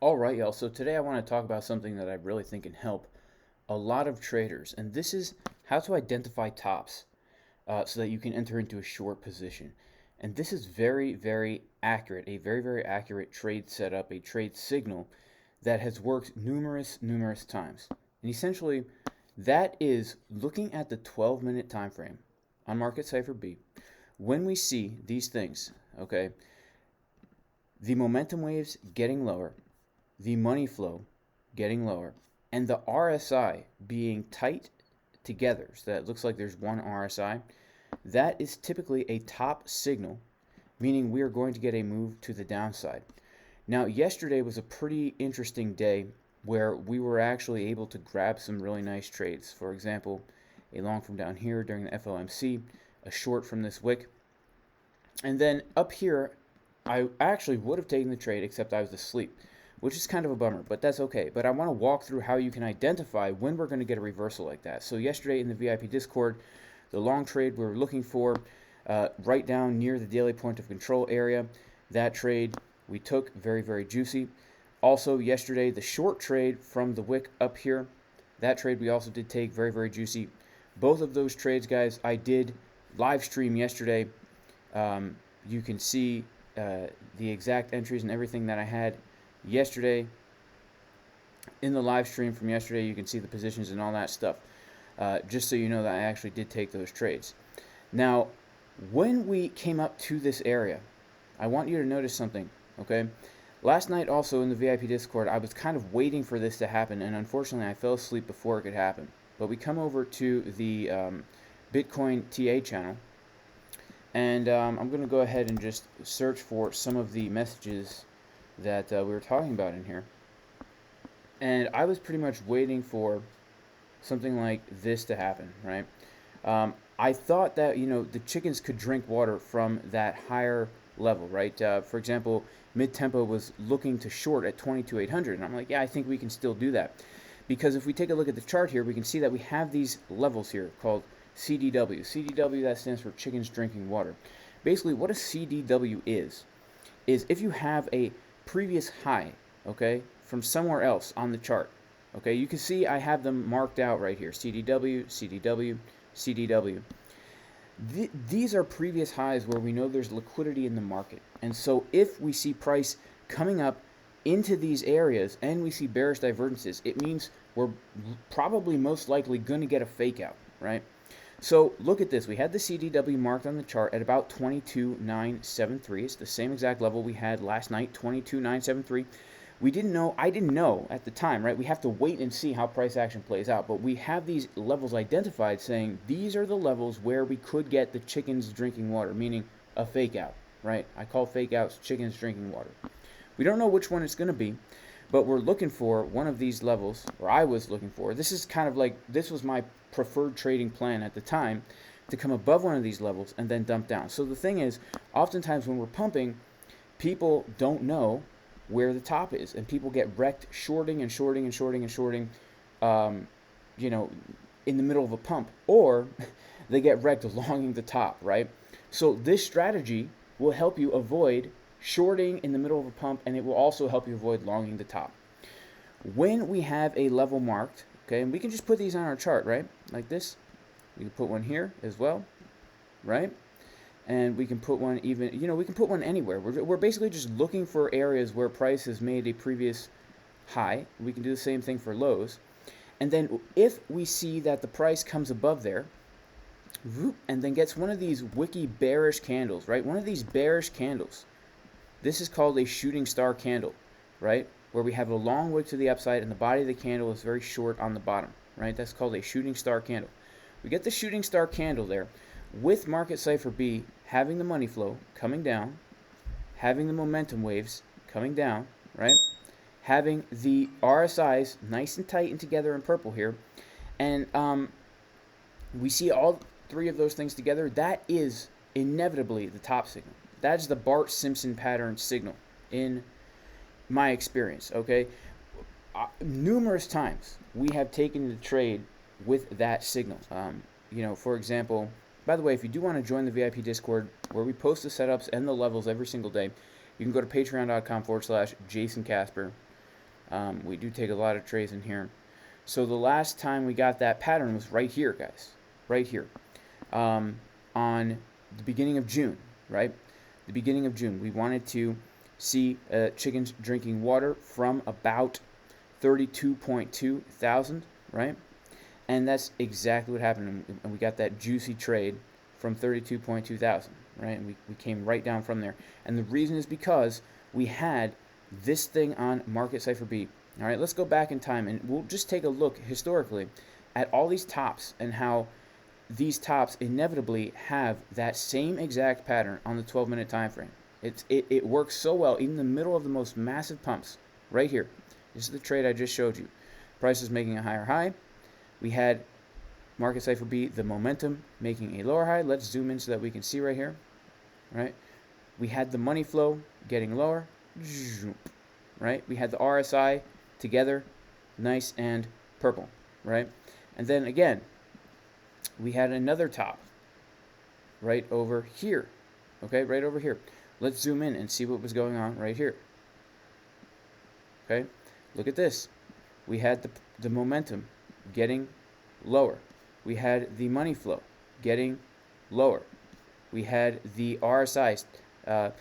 All right, y'all. So today I want to talk about something that I really think can help a lot of traders, and this is how to identify tops so that you can enter into a short position. And this is very, very accurate, a very, very accurate trade setup, a trade signal that has worked numerous times. And essentially, that is looking at the 12-minute time frame on Market Cipher B. When we see these things, okay, the momentum waves getting lower, the money flow getting lower, and the RSI being tight together, so that it looks like there's one RSI, that is typically a top signal, meaning we are going to get a move to the downside. Now, yesterday was a pretty interesting day where we were actually able to grab some really nice trades. For example, a long from down here during the FOMC, a short from this wick, and then up here, I actually would have taken the trade except I was asleep, which is kind of a bummer, but that's okay. But I want to walk through how you can identify when we're going to get a reversal like that. So yesterday in the VIP Discord, the long trade we were looking for right down near the daily point of control area, that trade we took, very, very juicy. Also yesterday, the short trade from the wick up here, that trade we also did take, very, very juicy. Both of those trades, guys, I did live stream yesterday. You can see the exact entries and everything that I had yesterday in the live stream from yesterday. You can see the positions and all that stuff, just so you know that I actually did take those trades. Now, when we came up to this area, I want you to notice something, okay? Last night also in the VIP Discord, I was kind of waiting for this to happen, and unfortunately I fell asleep before it could happen. But we come over to the Bitcoin TA channel, and I'm going to go ahead and just search for some of the messages that we were talking about in here. And I was pretty much waiting for something like this to happen, right? I thought that, the chickens could drink water from that higher level, right? For example, mid-tempo was looking to short at 22,800, and I'm like, yeah, I think we can still do that. Because if we take a look at the chart here, we can see that we have these levels here called CDW. CDW, that stands for chickens drinking water. Basically, what a CDW is if you have a previous high, okay, from somewhere else on the chart, okay, you can see I have them marked out right here, CDW, CDW, CDW. These are previous highs where we know there's liquidity in the market. And so if we see price coming up into these areas and we see bearish divergences, it means we're probably most likely going to get a fake out, right? So look at this. We had the CDW marked on the chart at about 22,973. It's the same exact level we had last night, 22,973. I didn't know at the time, right? We have to wait and see how price action plays out. But we have these levels identified saying these are the levels where we could get the chickens drinking water, meaning a fake out, right? I call fake outs chickens drinking water. We don't know which one it's going to be, but we're looking for one of these levels, or I was looking for. This is kind of like, this was my preferred trading plan at the time, to come above one of these levels and then dump down. So the thing is, oftentimes when we're pumping, people don't know where the top is, and people get wrecked shorting and shorting and shorting and shorting, in the middle of a pump, or they get wrecked longing the top, right? So this strategy will help you avoid shorting in the middle of a pump, and it will also help you avoid longing the top. When we have a level marked, okay, and we can just put these on our chart, right, like this. We can put one here as well, right? And we can put one even, we can put one anywhere. We're basically just looking for areas where price has made a previous high. We can do the same thing for lows. And then if we see that the price comes above there, and then gets one of these wicky bearish candles, right? One of these bearish candles. This is called a shooting star candle, right? Where we have a long wick to the upside and the body of the candle is very short on the bottom, right? That's called a shooting star candle. We get the shooting star candle there with Market Cipher B having the money flow coming down, having the momentum waves coming down, right? Having the RSIs nice and tight and together in purple here. And we see all three of those things together. That is inevitably the top signal. That is the Bart Simpson pattern signal in my experience, okay? Numerous times we have taken the trade with that signal. For example, by the way, if you do want to join the VIP Discord where we post the setups and the levels every single day, you can go to patreon.com/Jason Casper. We do take a lot of trades in here. So the last time we got that pattern was right here, guys. Right here. On the beginning of June, right? The beginning of June. We wanted to see chickens drinking water from about 32.2 thousand, right? And that's exactly what happened. And we got that juicy trade from 32.2 thousand, right? And we came right down from there. And the reason is because we had this thing on Market Cipher B. All right, let's go back in time and we'll just take a look historically at all these tops and how these tops inevitably have that same exact pattern on the 12-minute time frame. It works so well, even in the middle of the most massive pumps, right here. This is the trade I just showed you. Price is making a higher high. We had Market Cipher B, the momentum, making a lower high. Let's zoom in so that we can see right here. Right? We had the money flow getting lower. Right? We had the RSI together, nice and purple. Right? And then again, we had another top right over here. Okay? Right over here. Let's zoom in and see what was going on right here. Okay? Look at this. We had the momentum getting lower. We had the money flow getting lower. We had the RSIs. The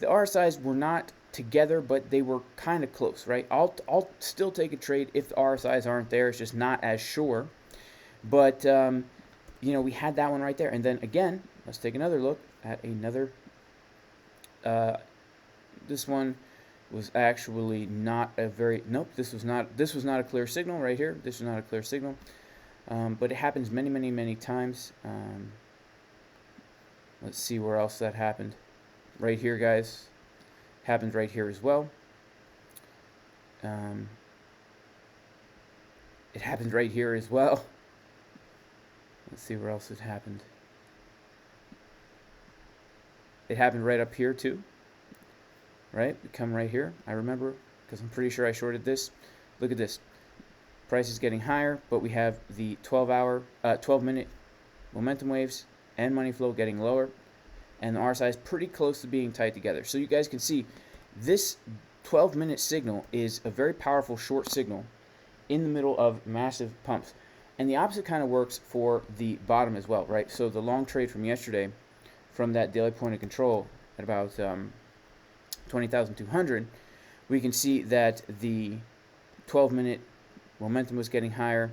RSIs were not together, but they were kind of close, right? I'll still take a trade if the RSIs aren't there. It's just not as sure. But, you know, we had that one right there. And then again, let's take another look at another. This one was actually not a very, nope, this was not a clear signal right here. This was not a clear signal. But it happens many times. Let's see where else that happened. Right here, guys. Happened right here as well. It happened right here as well. Let's see where else it happened. It happened right up here too. Right? We come right here. I remember because I'm pretty sure I shorted this. Look at this. Price is getting higher, but we have the 12-minute momentum waves and money flow getting lower, and the RSI is pretty close to being tied together. So you guys can see this 12-minute signal is a very powerful short signal in the middle of massive pumps. And the opposite kind of works for the bottom as well, right? So the long trade from yesterday, from that daily point of control at about 20,200, we can see that the 12-minute momentum was getting higher.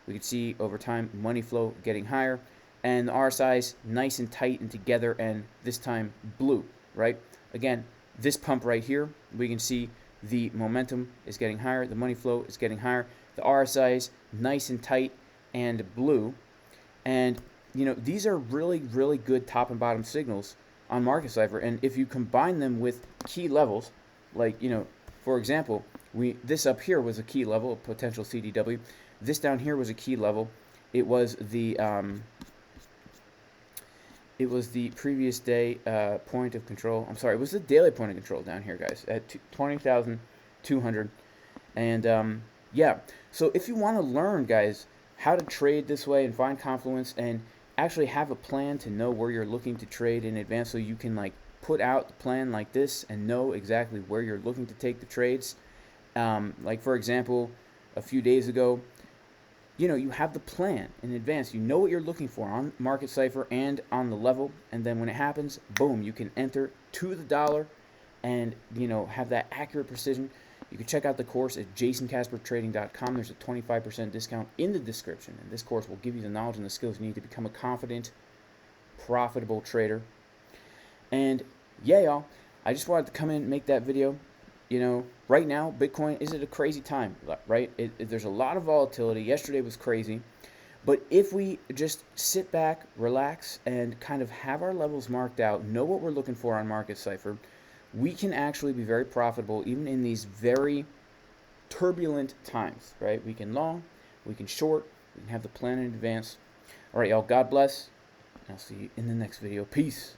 We could see over time money flow getting higher, and the RSI's nice and tight and together, and this time blue, right? Again, this pump right here, we can see the momentum is getting higher, the money flow is getting higher, the RSI's nice and tight and blue, and you know, these are really good top and bottom signals on Market Cipher. And if you combine them with key levels, like, you know, for example, this up here was a key level, a potential CDW. This down here was a key level. It was the previous day point of control. I'm sorry, it was the daily point of control down here, guys, at 20,200. And yeah, so if you want to learn, guys, how to trade this way and find confluence and actually have a plan to know where you're looking to trade in advance, so you can like put out the plan like this and know exactly where you're looking to take the trades. Like for example, a few days ago, you know, you have the plan in advance. You know what you're looking for on Market Cipher and on the level, and then when it happens, boom, you can enter to the dollar and, you know, have that accurate precision. You can check out the course at jasoncaspertrading.com. There's a 25% discount in the description, and this course will give you the knowledge and the skills you need to become a confident, profitable trader. And yeah, y'all, I just wanted to come in and make that video. You know, right now, Bitcoin is at a crazy time, right? There's a lot of volatility. Yesterday was crazy. But if we just sit back, relax, and kind of have our levels marked out, know what we're looking for on Market Cipher, we can actually be very profitable even in these very turbulent times, right? We can long, we can short, we can have the plan in advance. All right, y'all, God bless. I'll see you in the next video. Peace.